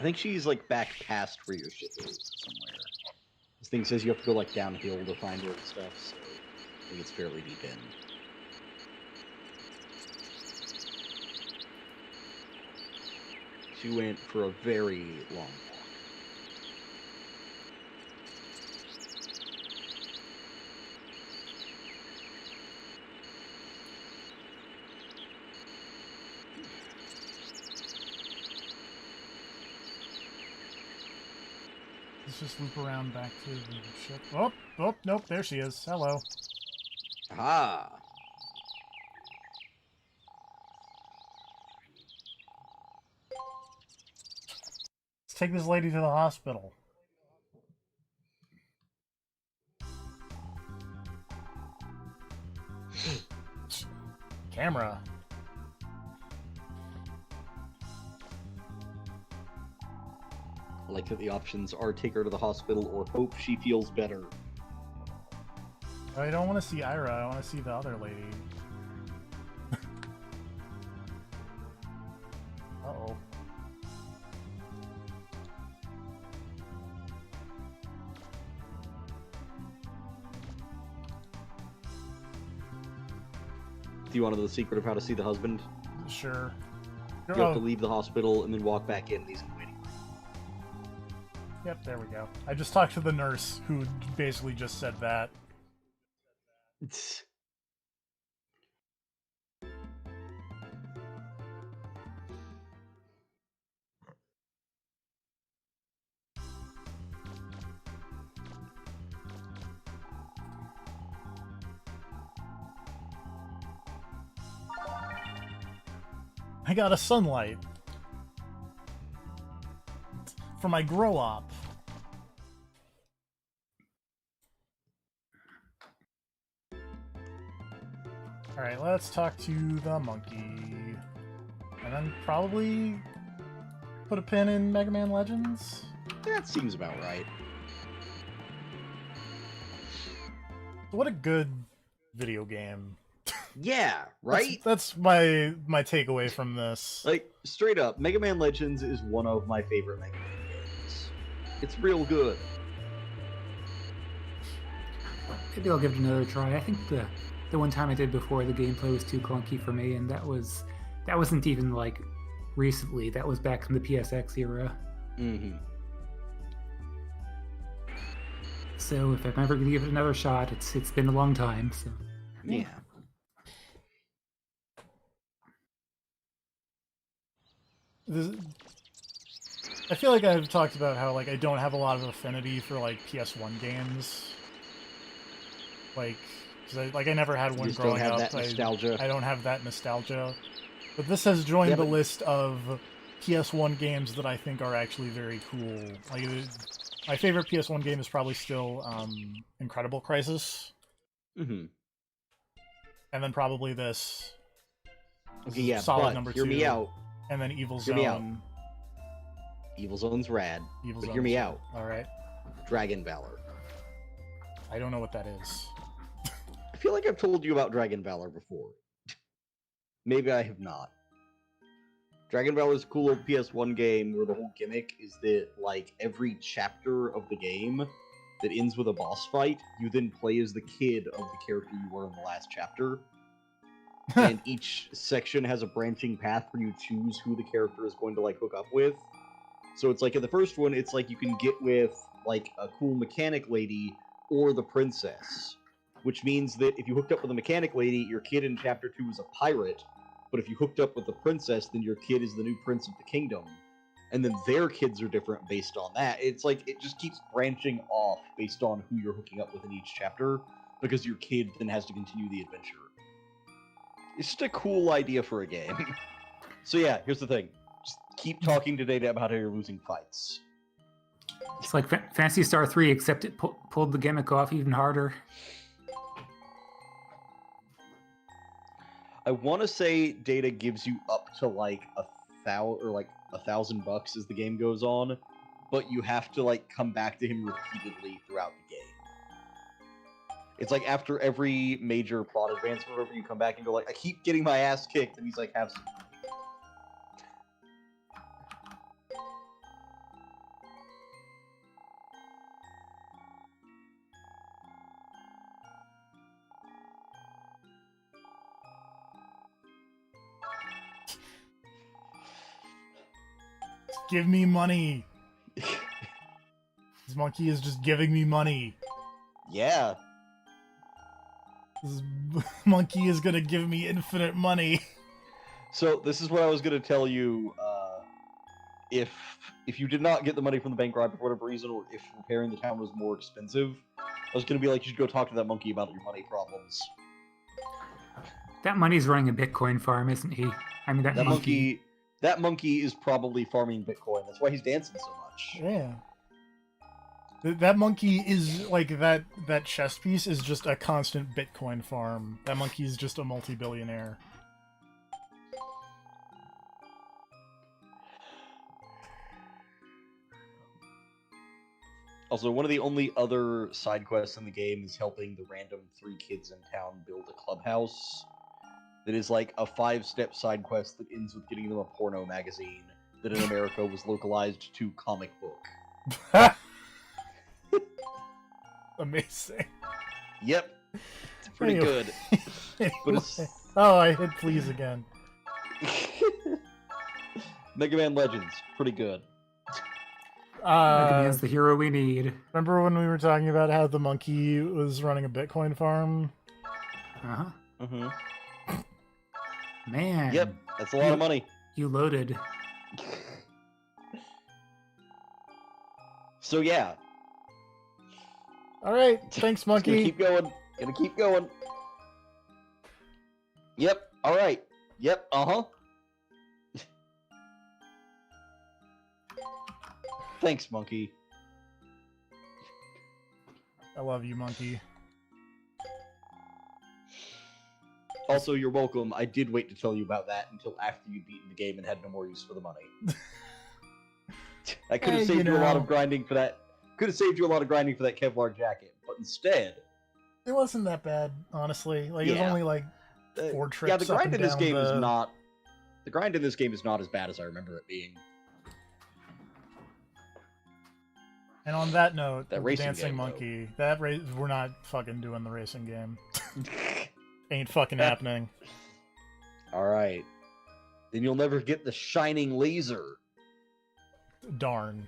I think she's, like, back past where your ship is somewhere. This thing says you have to go, like, downhill to find her and stuff, so I think it's fairly deep in. She went for a very long walk.
Let's just loop around back to the ship. Oh, oh, nope, there she is. Hello.
Aha!
Let's take this lady to the hospital. Camera.
I like that the options are take her to the hospital or hope she feels better.
I don't want to see Ira, I want to see the other lady. Uh-oh.
Do you want to know the secret of how to see the husband?
Sure.
You have to leave the hospital and then walk back in, and he's in the waiting room.
Yep, there we go. I just talked to the nurse, who basically just said that. I got a sunlight for my grow op. Alright, let's talk to the monkey. And then probably put a pin in Mega Man Legends?
That seems about right.
What a good video game.
Yeah, right?
That's my takeaway from this.
Like, straight up, Mega Man Legends is one of my favorite Mega Man games. It's real good.
Maybe I'll give it another try. I think the one time I did before, the gameplay was too clunky for me, and that wasn't even like recently. That was back in the PSX era.
Mm-hmm.
So if I'm ever gonna give it another shot, it's been a long time. So
yeah.
I feel like I've talked about how like I don't have a lot of affinity for like PS1 games. Like, cause I never had one growing up.
That nostalgia.
I don't have that nostalgia. But this has joined the list of PS1 games that I think are actually very cool. Like, my favorite PS1 game is probably still Incredible Crisis.
Mm-hmm.
And then probably this.
Okay, yeah,
solid
but
number
hear
2.
me out.
And then Evil
Hear me out.
Zone.
Evil Zone's rad.
Evil
But
Zone
hear me
is-
out.
All right.
Dragon Valor.
I don't know what that is.
I feel like I've told you about Dragon Valor before. Maybe I have not. Dragon Valor is a cool old PS1 game where the whole gimmick is that, like, every chapter of the game that ends with a boss fight, you then play as the kid of the character you were in the last chapter. And each section has a branching path where you choose who the character is going to, like, hook up with. So it's like, in the first one, it's like you can get with, like, a cool mechanic lady or the princess. Which means that if you hooked up with the mechanic lady, your kid in chapter 2 is a pirate. But if you hooked up with the princess, then your kid is the new prince of the kingdom. And then their kids are different based on that. It's like, it just keeps branching off based on who you're hooking up with in each chapter, because your kid then has to continue the adventure. It's just a cool idea for a game. So yeah, here's the thing. Just keep talking to Data about how you're losing fights.
It's like Phantasy Star 3, except it pulled the gimmick off even harder.
I want to say Data gives you up to like $1,000 as the game goes on, but you have to like come back to him repeatedly throughout the game. It's like after every major plot advancement, wherever you come back and go like, I keep getting my ass kicked, and he's like, have some.
Give me money. This monkey is just giving me money.
Yeah.
This monkey is gonna give me infinite money.
So this is what I was gonna tell you. If you did not get the money from the bank robber for whatever reason, or if repairing the town was more expensive, I was gonna be like, you should go talk to that monkey about your money problems.
That money's running a Bitcoin farm, isn't he? I mean, that monkey...
That monkey is probably farming Bitcoin. That's why he's dancing so much.
Yeah. That monkey is, like, that chess piece is just a constant Bitcoin farm. That monkey is just a multi-billionaire.
Also, one of the only other side quests in the game is helping the random 3 kids in town build a clubhouse. That is like a 5-step side quest that ends with getting them a porno magazine that in America was localized to comic book.
Amazing.
Yep. It's pretty good.
Anyway.
But it's...
Oh, I hit please again.
Mega Man Legends. Pretty good.
Mega Man's the hero we need.
Remember when we were talking about how the monkey was running a Bitcoin farm?
Uh-huh.
Mm-hmm.
Man.
Yep, that's a lot of money.
You loaded.
So yeah.
Alright, thanks, monkey.
Gonna keep going. Gonna keep going. Yep, alright. Yep, uh-huh. Thanks, monkey.
I love you, monkey.
Also, you're welcome. I did wait to tell you about that until after you'd beaten the game and had no more use for the money. I could have saved you a lot of grinding for that. Could have saved you a lot of grinding for that Kevlar jacket, but instead,
it wasn't that bad, honestly. Like it was only like 4 trips.
Yeah, the grind
up and
in this
down
game
the...
is not. The grind in this game is not as bad as I remember it being.
And on that note,
that
the
racing
dancing
game,
monkey. We're not fucking doing the racing game. Ain't fucking happening.
Alright. Then you'll never get the shining laser.
Darn.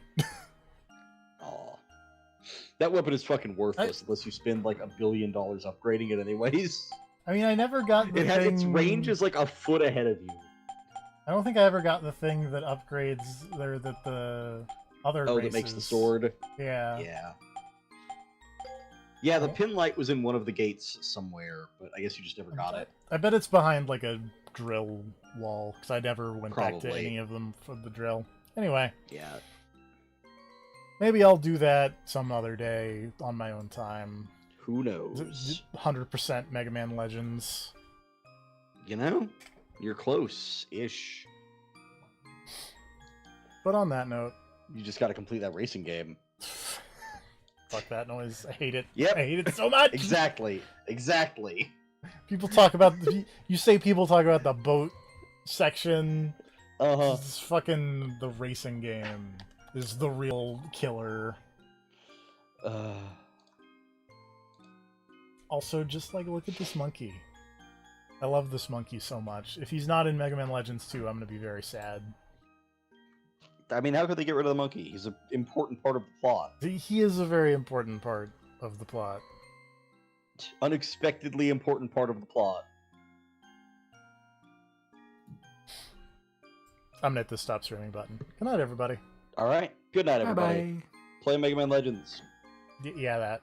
Aw. That weapon is fucking worthless unless you spend like $1 billion upgrading it anyways.
I mean, I never got the thing...
Its range is like a foot ahead of you.
I don't think I ever got the thing that upgrades there that the other races...
that makes the sword?
Yeah.
Yeah. Yeah, the pin light was in one of the gates somewhere, but I guess you just never got it.
I bet it's behind like a drill wall, because I never went back to
Probably.
any of them for the drill. Anyway.
Yeah.
Maybe I'll do that some other day on my own time.
Who knows?
100% Mega Man Legends.
You know? You're close-ish.
But on that note,
You just got to complete that racing game.
Fuck that noise. I hate it.
Yep.
I hate it so much.
Exactly.
People talk about you say people talk about the boat section. This fucking the racing game is the real killer. Also, just like look at this monkey. I love this monkey so much. If he's not in Mega Man Legends 2, I'm gonna be very sad.
I mean, how could they get rid of the monkey? He's an important part of the plot.
He is a very important part of the plot.
Unexpectedly important part of the plot.
I'm gonna hit the stop streaming button. Good night, everybody.
All right. Good night, everybody.
Bye-bye.
Play Mega Man Legends.
Yeah, that.